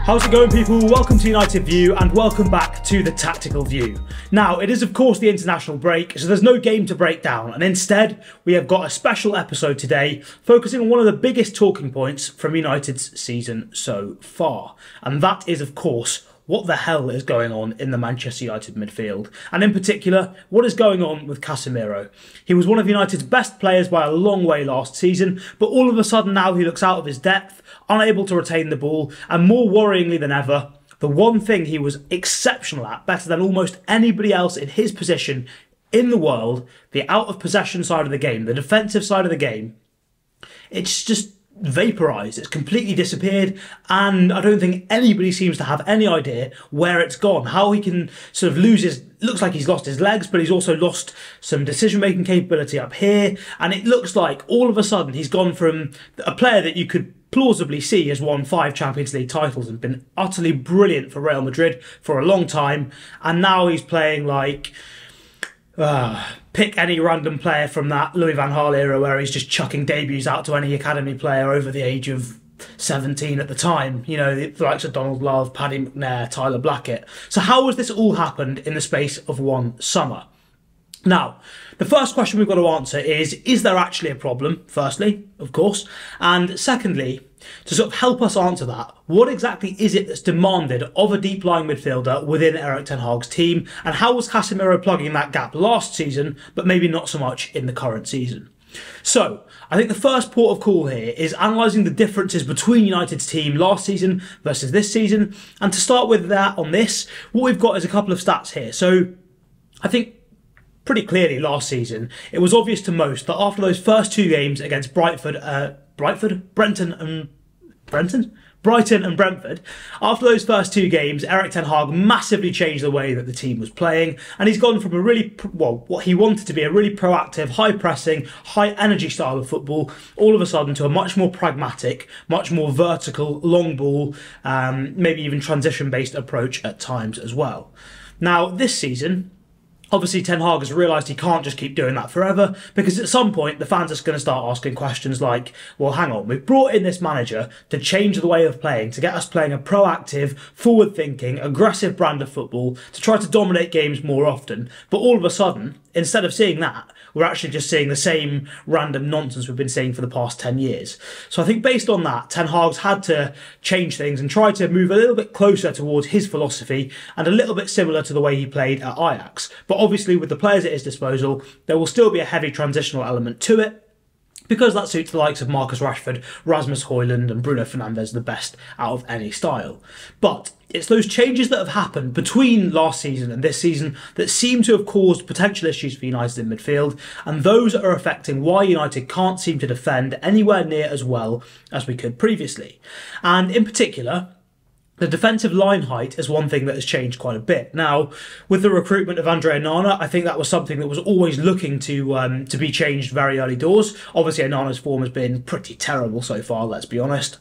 How's it going, people? Welcome to United View and welcome back to the Tactical View. Now, it is of course the international break, so there's no game to break down, and instead we have got a special episode today focusing on one of the biggest talking points from United's season so far, and that is of course what the hell is going on in the Manchester United midfield, and in particular, what is going on with Casemiro. He was one of United's best players by a long way last season, but all of a sudden now he looks out of his depth, unable to retain the ball, and more worryingly than ever, the one thing he was exceptional at, better than almost anybody else in his position in the world, the out-of-possession side of the game, the defensive side of the game, it's just vaporised, it's completely disappeared, and I don't think anybody seems to have any idea where it's gone, how he can sort of lose his, looks like he's lost his legs, but he's also lost some decision-making capability up here, and it looks like all of a sudden he's gone from a player that you could plausibly see has won 5 Champions League titles and been utterly brilliant for Real Madrid for a long time, and now he's playing like pick any random player from that Louis van Gaal era where he's just chucking debuts out to any academy player over the age of 17 at the time. You know, the likes of Donald Love, Paddy McNair, Tyler Blackett. So how has this all happened in the space of one summer? Now, the first question we've got to answer is there actually a problem, firstly, of course, and secondly, to sort of help us answer that, what exactly is it that's demanded of a deep-lying midfielder within Erik ten Hag's team, and how was Casemiro plugging that gap last season, but maybe not so much in the current season? So, I think the first port of call here is analysing the differences between United's team last season versus this season, and to start with that on this, what we've got is a couple of stats here. So, I think pretty clearly last season, it was obvious to most that after those first 2 games against Brighton and Brentford, after those first 2 games, Erik ten Hag massively changed the way that the team was playing, and he's gone from a really, well, what he wanted to be a really proactive, high-pressing, high-energy style of football, all of a sudden to a much more pragmatic, much more vertical, long ball, maybe even transition-based approach at times as well. Now, this season, obviously, Ten Hag has realised he can't just keep doing that forever, because at some point the fans are going to start asking questions like, well, hang on, we've brought in this manager to change the way of playing, to get us playing a proactive, forward-thinking, aggressive brand of football, to try to dominate games more often, but all of a sudden, instead of seeing that, we're actually just seeing the same random nonsense we've been seeing for the past 10 years. So I think based on that, Ten Hag's had to change things and try to move a little bit closer towards his philosophy and a little bit similar to the way he played at Ajax. But obviously with the players at his disposal, there will still be a heavy transitional element to it, because that suits the likes of Marcus Rashford, Rasmus Højlund and Bruno Fernandes the best out of any style. But it's those changes that have happened between last season and this season that seem to have caused potential issues for United in midfield, and those are affecting why United can't seem to defend anywhere near as well as we could previously. And in particular, the defensive line height is one thing that has changed quite a bit. Now, with the recruitment of Andre Onana, I think that was something that was always looking to be changed very early doors. Obviously, Onana's form has been pretty terrible so far, let's be honest.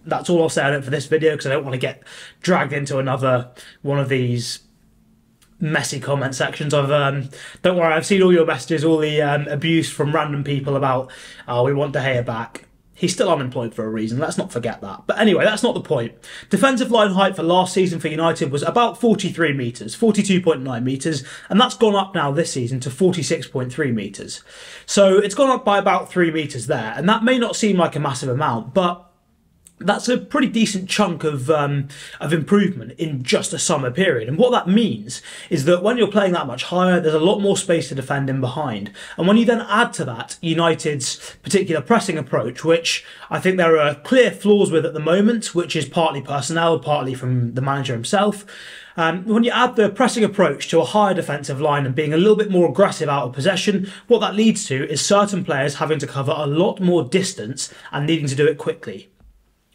That's all I'll say on it for this video, because I don't want to get dragged into another one of these messy comment sections. Don't worry, I've seen all your messages, all the abuse from random people about, oh, we want De Gea back. He's still unemployed for a reason, let's not forget that. But anyway, that's not the point. Defensive line height for last season for United was about 43 metres, 42.9 metres, and that's gone up now this season to 46.3 metres. So it's gone up by about 3 metres there, and that may not seem like a massive amount, but that's a pretty decent chunk of improvement in just a summer period. And what that means is that when you're playing that much higher, there's a lot more space to defend in behind. And when you then add to that United's particular pressing approach, which I think there are clear flaws with at the moment, which is partly personnel, partly from the manager himself, when you add the pressing approach to a higher defensive line and being a little bit more aggressive out of possession, what that leads to is certain players having to cover a lot more distance and needing to do it quickly.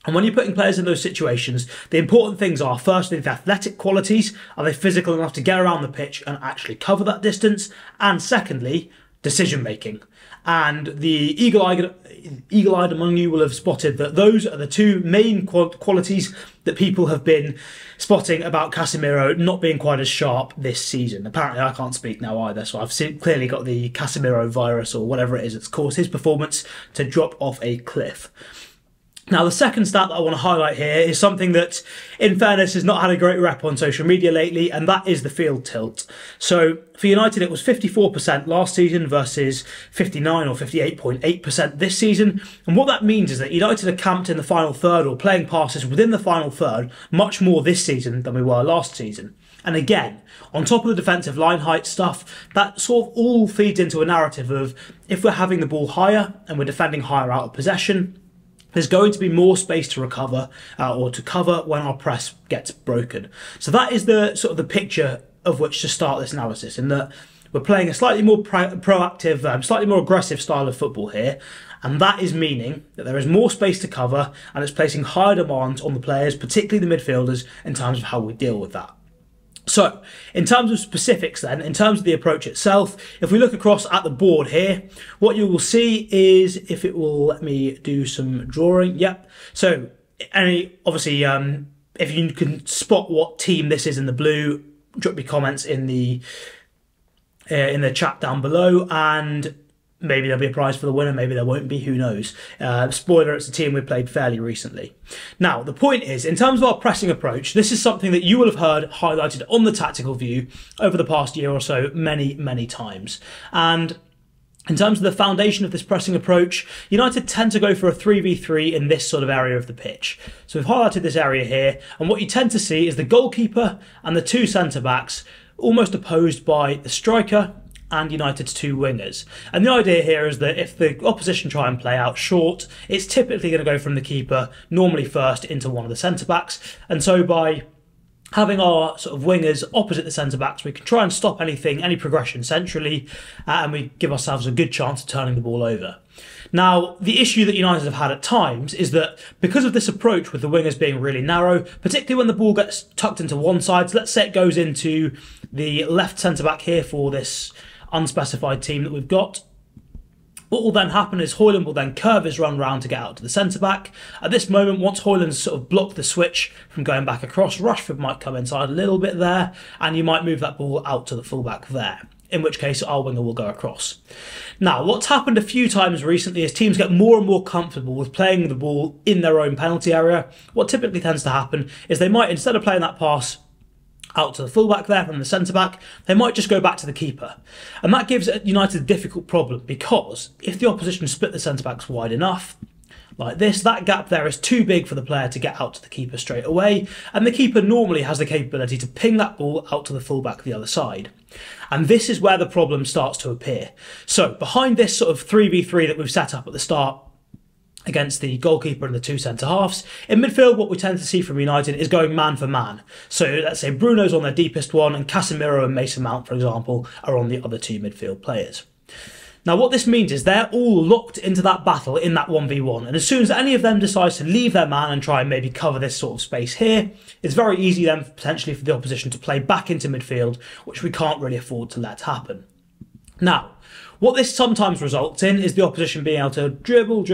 And when you're putting players in those situations, the important things are, firstly, the athletic qualities. Are they physical enough to get around the pitch and actually cover that distance? And secondly, decision-making. And the eagle-eyed among you will have spotted that those are the 2 main qualities that people have been spotting about Casemiro not being quite as sharp this season. Apparently I can't speak now either, so I've clearly got the Casemiro virus or whatever it is that's caused his performance to drop off a cliff. Now, the second stat that I want to highlight here is something that, in fairness, has not had a great rep on social media lately, and that is the field tilt. So, for United, it was 54% last season versus 59 or 58.8% this season. And what that means is that United are camped in the final third or playing passes within the final third much more this season than we were last season. And again, on top of the defensive line height stuff, that sort of all feeds into a narrative of if we're having the ball higher and we're defending higher out of possession, there's going to be more space to recover or to cover when our press gets broken. So that is the sort of the picture of which to start this analysis, in that we're playing a slightly more proactive, slightly more aggressive style of football here, and that is meaning that there is more space to cover and it's placing higher demands on the players, particularly the midfielders, in terms of how we deal with that. So, in terms of specifics then, in terms of the approach itself, if we look across at the board here, what you will see is, if it will let me do some drawing, yep. So, obviously, if you can spot what team this is in the blue, drop your comments in the chat down below, and maybe there'll be a prize for the winner, maybe there won't be, who knows. Spoiler, it's a team we played fairly recently. Now, the point is, in terms of our pressing approach, this is something that you will have heard highlighted on the Tactical View over the past year or so many, many times. And in terms of the foundation of this pressing approach, United tend to go for a 3v3 in this sort of area of the pitch. So we've highlighted this area here, and what you tend to see is the goalkeeper and the two centre-backs almost opposed by the striker and United's two wingers. And the idea here is that if the opposition try and play out short, it's typically going to go from the keeper, normally first, into one of the centre-backs. And so by having our sort of wingers opposite the centre-backs, we can try and stop any progression centrally, and we give ourselves a good chance of turning the ball over. Now, the issue that United have had at times is that because of this approach with the wingers being really narrow, particularly when the ball gets tucked into one side, so let's say it goes into the left centre-back here for this unspecified team that we've got, what will then happen is Højlund will then curve his run round to get out to the centre-back. At this moment, once Højlund's sort of blocked the switch from going back across, Rashford might come inside a little bit there, and you might move that ball out to the full-back there, in which case our winger will go across. Now, what's happened a few times recently is teams get more and more comfortable with playing the ball in their own penalty area. What typically tends to happen is they might, instead of playing that pass out to the fullback there from the centre-back, they might just go back to the keeper. And that gives United a difficult problem, because if the opposition split the centre-backs wide enough, like this, that gap there is too big for the player to get out to the keeper straight away, and the keeper normally has the capability to ping that ball out to the fullback the other side. And this is where the problem starts to appear. So behind this sort of 3v3 that we've set up at the start, against the goalkeeper and the two centre-halves, in midfield what we tend to see from United is going man for man. So let's say Bruno's on their deepest one, and Casemiro and Mason Mount, for example, are on the other two midfield players. Now, what this means is they're all locked into that battle in that 1v1, and as soon as any of them decides to leave their man and try and maybe cover this sort of space here, it's very easy then potentially for the opposition to play back into midfield, which we can't really afford to let happen. Now, what this sometimes results in is the opposition being able to dribble,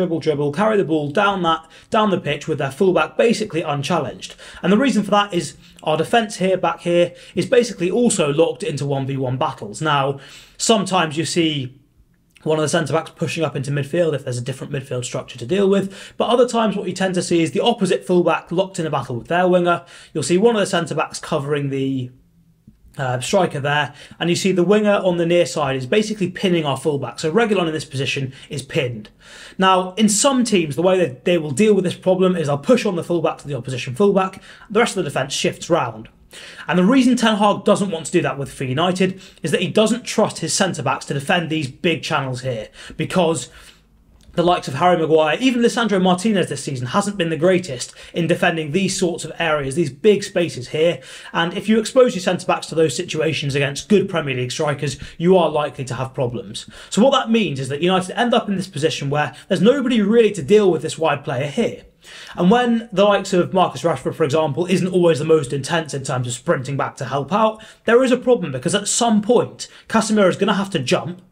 carry the ball down the pitch with their fullback basically unchallenged. And the reason for that is our defence here, back here, is basically also locked into 1v1 battles. Now, sometimes you see one of the centre-backs pushing up into midfield if there's a different midfield structure to deal with. But other times what you tend to see is the opposite fullback locked in a battle with their winger. You'll see one of the centre-backs covering the striker there, and you see the winger on the near side is basically pinning our fullback. So Reguilon in this position is pinned. Now, in some teams, the way that they will deal with this problem is they'll push on the fullback to the opposition fullback. The rest of the defence shifts round. And the reason Ten Hag doesn't want to do that for United is that he doesn't trust his centre-backs to defend these big channels here, because the likes of Harry Maguire, even Lisandro Martinez this season, hasn't been the greatest in defending these sorts of areas, these big spaces here. And if you expose your centre-backs to those situations against good Premier League strikers, you are likely to have problems. So what that means is that United end up in this position where there's nobody really to deal with this wide player here. And when the likes of Marcus Rashford, for example, isn't always the most intense in terms of sprinting back to help out, there is a problem, because at some point, Casemiro is going to have to jump,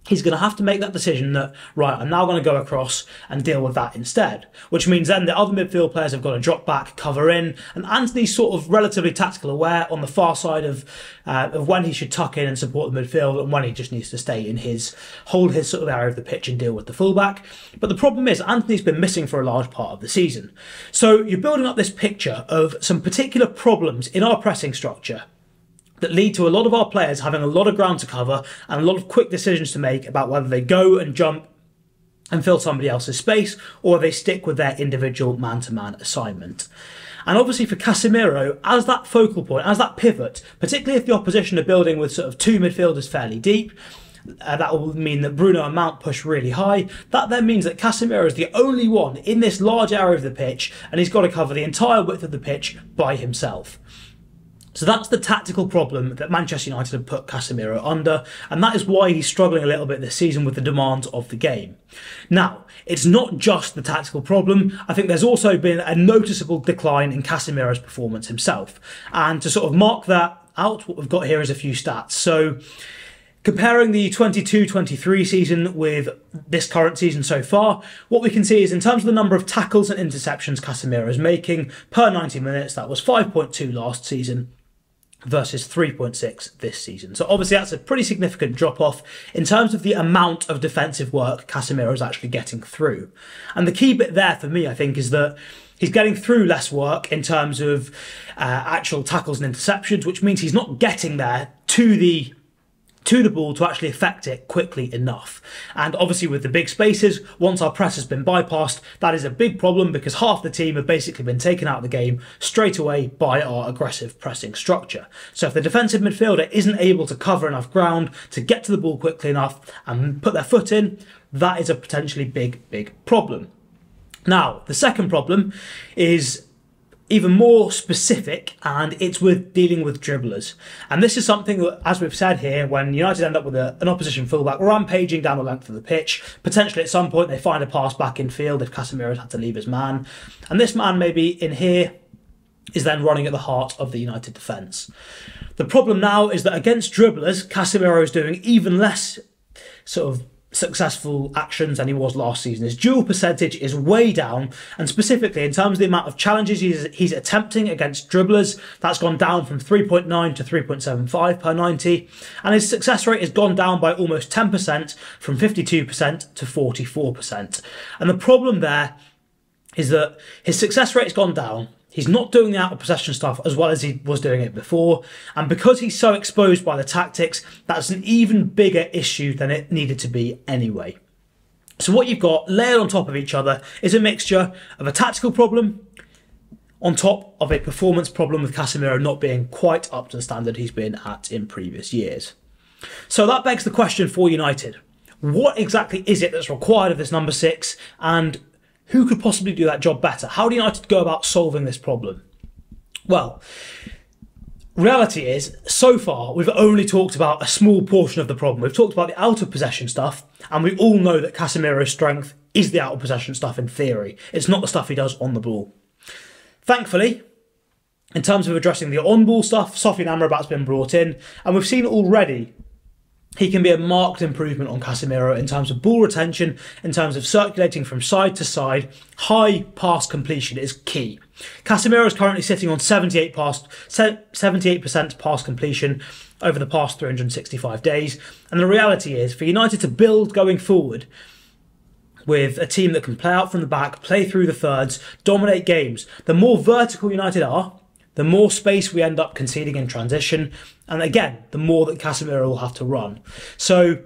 he's going to have to make that decision that, right, I'm now going to go across and deal with that instead. Which means then the other midfield players have got to drop back, cover in, and Antony's sort of relatively tactical aware on the far side of when he should tuck in and support the midfield and when he just needs to stay in hold his sort of area of the pitch and deal with the fullback. But the problem is Antony's been missing for a large part of the season. So you're building up this picture of some particular problems in our pressing structure that lead to a lot of our players having a lot of ground to cover and a lot of quick decisions to make about whether they go and jump and fill somebody else's space or they stick with their individual man-to-man assignment. And obviously for Casemiro, as that focal point, as that pivot, particularly if the opposition are building with sort of two midfielders fairly deep, that will mean that Bruno and Mount push really high. That then means that Casemiro is the only one in this large area of the pitch and he's got to cover the entire width of the pitch by himself. So that's the tactical problem that Manchester United have put Casemiro under, and that is why he's struggling a little bit this season with the demands of the game. Now, it's not just the tactical problem. I think there's also been a noticeable decline in Casemiro's performance himself. And to sort of mark that out, what we've got here is a few stats. So, comparing the 22-23 season with this current season so far, what we can see is in terms of the number of tackles and interceptions Casemiro is making per 90 minutes, that was 5.2 last season versus 3.6 this season. So obviously that's a pretty significant drop-off in terms of the amount of defensive work Casemiro is actually getting through. And the key bit there for me, I think, is that he's getting through less work in terms of actual tackles and interceptions, which means he's not getting there to the ball to actually affect it quickly enough. And obviously with the big spaces, once our press has been bypassed, that is a big problem because half the team have basically been taken out of the game straight away by our aggressive pressing structure. So if the defensive midfielder isn't able to cover enough ground to get to the ball quickly enough and put their foot in, that is a potentially big problem. Now, the second problem is even more specific, and it's with dealing with dribblers. And this is something that, as we've said here, when United end up with an opposition fullback rampaging down the length of the pitch, potentially at some point they find a pass back in field if Casemiro's had to leave his man. And this man maybe in here is then running at the heart of the United defence. The problem now is that against dribblers, Casemiro is doing even less sort of successful actions than he was last season. His duel percentage is way down, and specifically in terms of the amount of challenges he's attempting against dribblers, that's gone down from 3.9 to 3.75 per 90, and his success rate has gone down by almost 10% from 52% to 44%. And the problem there is that his success rate has gone down. He's not doing the out-of-possession stuff as well as he was doing it before. And because he's so exposed by the tactics, that's an even bigger issue than it needed to be anyway. So what you've got layered on top of each other is a mixture of a tactical problem on top of a performance problem with Casemiro not being quite up to the standard he's been at in previous years. So that begs the question for United. What exactly is it that's required of this number 6, and who could possibly do that job better? How do United go about solving this problem? Well, reality is, so far, we've only talked about a small portion of the problem. We've talked about the out-of-possession stuff, and we all know that Casemiro's strength is the out-of-possession stuff in theory. It's not the stuff he does on the ball. Thankfully, in terms of addressing the on-ball stuff, Sofiane Amrabat's been brought in, and we've seen already he can be a marked improvement on Casemiro in terms of ball retention, in terms of circulating from side to side. High pass completion is key. Casemiro is currently sitting on 78% pass completion over the past 365 days. And the reality is, for United to build going forward with a team that can play out from the back, play through the thirds, dominate games, the more vertical United are, the more space we end up conceding in transition. And again, the more that Casemiro will have to run. So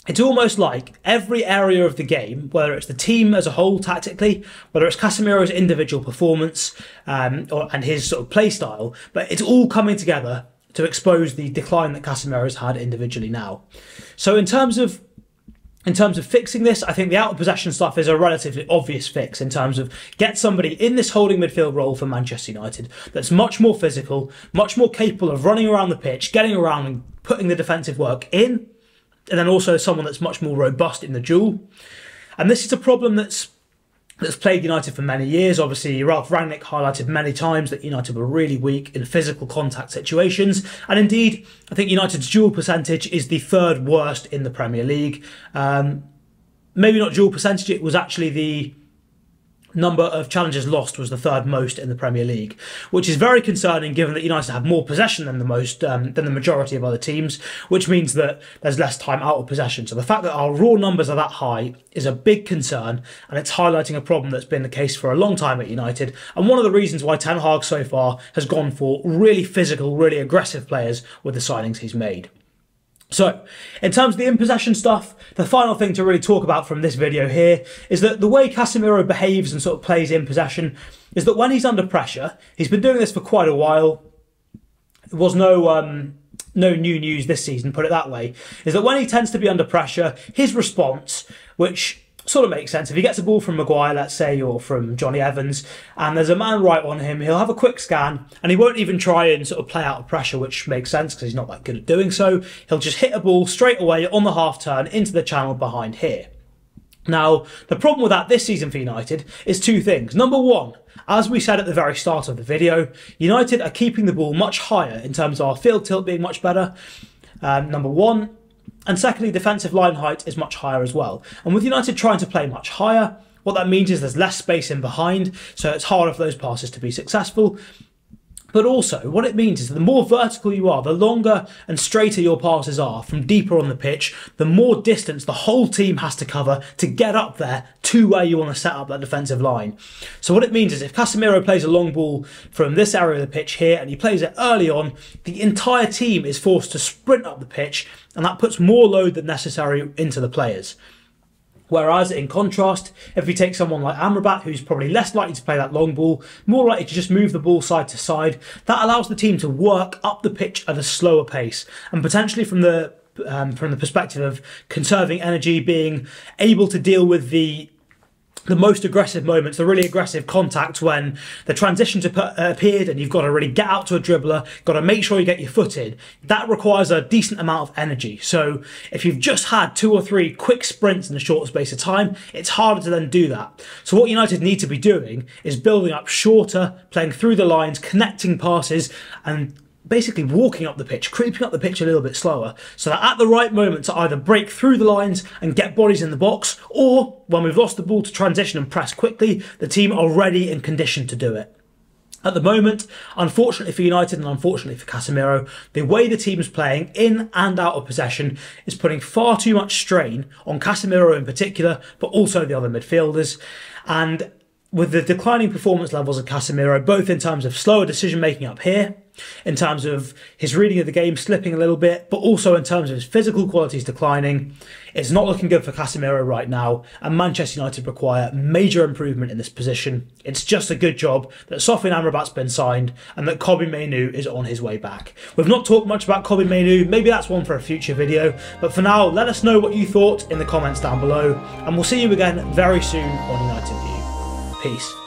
it's almost like every area of the game, whether it's the team as a whole tactically, whether it's Casemiro's individual performance and his sort of play style, but it's all coming together to expose the decline that Casemiro's had individually now. So in terms of fixing this, I think the out-of-possession stuff is a relatively obvious fix in terms of get somebody in this holding midfield role for Manchester United that's much more physical, much more capable of running around the pitch, getting around and putting the defensive work in, and then also someone that's much more robust in the duel. And this is a problem that's that's played United for many years. Obviously, Ralph Rangnick highlighted many times that United were really weak in physical contact situations. And indeed, I think United's duel percentage is the third worst in the Premier League. Maybe not duel percentage, it was actually the number of challenges lost was the third most in the Premier League, which is very concerning given that United have more possession than the majority of other teams, which means that there's less time out of possession. So the fact that our raw numbers are that high is a big concern, and it's highlighting a problem that's been the case for a long time at United, and one of the reasons why Ten Hag so far has gone for really physical, really aggressive players with the signings he's made. So, in terms of the in-possession stuff, the final thing to really talk about from this video here is that the way Casemiro behaves and sort of plays in possession is that when he's under pressure, he's been doing this for quite a while. There was no new news this season, put it that way, is that when he tends to be under pressure, his response, which sort of makes sense. If he gets a ball from Maguire, let's say, or from Johnny Evans, and there's a man right on him, he'll have a quick scan, and he won't even try and sort of play out of pressure, which makes sense because he's not that good at doing so. He'll just hit a ball straight away on the half turn into the channel behind here. Now, the problem with that this season for United is two things. Number one, as we said at the very start of the video, United are keeping the ball much higher in terms of our field tilt being much better. Number one. And secondly, defensive line height is much higher as well. And with United trying to play much higher, what that means is there's less space in behind, so it's harder for those passes to be successful. But also, what it means is that the more vertical you are, the longer and straighter your passes are from deeper on the pitch, the more distance the whole team has to cover to get up there to where you want to set up that defensive line. So what it means is if Casemiro plays a long ball from this area of the pitch here and he plays it early on, the entire team is forced to sprint up the pitch, and that puts more load than necessary into the players. Whereas, in contrast, if we take someone like Amrabat, who's probably less likely to play that long ball, more likely to just move the ball side to side, that allows the team to work up the pitch at a slower pace. And potentially from the perspective of conserving energy, being able to deal with the most aggressive moments, the really aggressive contact when the transitions appeared and you've got to really get out to a dribbler, got to make sure you get your foot in. That requires a decent amount of energy. So if you've just had 2 or 3 quick sprints in a short space of time, it's harder to then do that. So what United need to be doing is building up shorter, playing through the lines, connecting passes, and basically walking up the pitch, creeping up the pitch a little bit slower, so that at the right moment to either break through the lines and get bodies in the box, or when we've lost the ball to transition and press quickly, the team are ready and conditioned to do it. At the moment, unfortunately for United and unfortunately for Casemiro, the way the team is playing in and out of possession is putting far too much strain on Casemiro in particular, but also the other midfielders. And with the declining performance levels of Casemiro, both in terms of slower decision making up here, in terms of his reading of the game slipping a little bit, but also in terms of his physical qualities declining, it's not looking good for Casemiro right now, and Manchester United require major improvement in this position. It's just a good job that Sofyan Amrabat's been signed and that Kobbie Mainoo is on his way back. We've not talked much about Kobbie Mainoo, maybe that's one for a future video, but for now, let us know what you thought in the comments down below, and we'll see you again very soon on United View. Peace.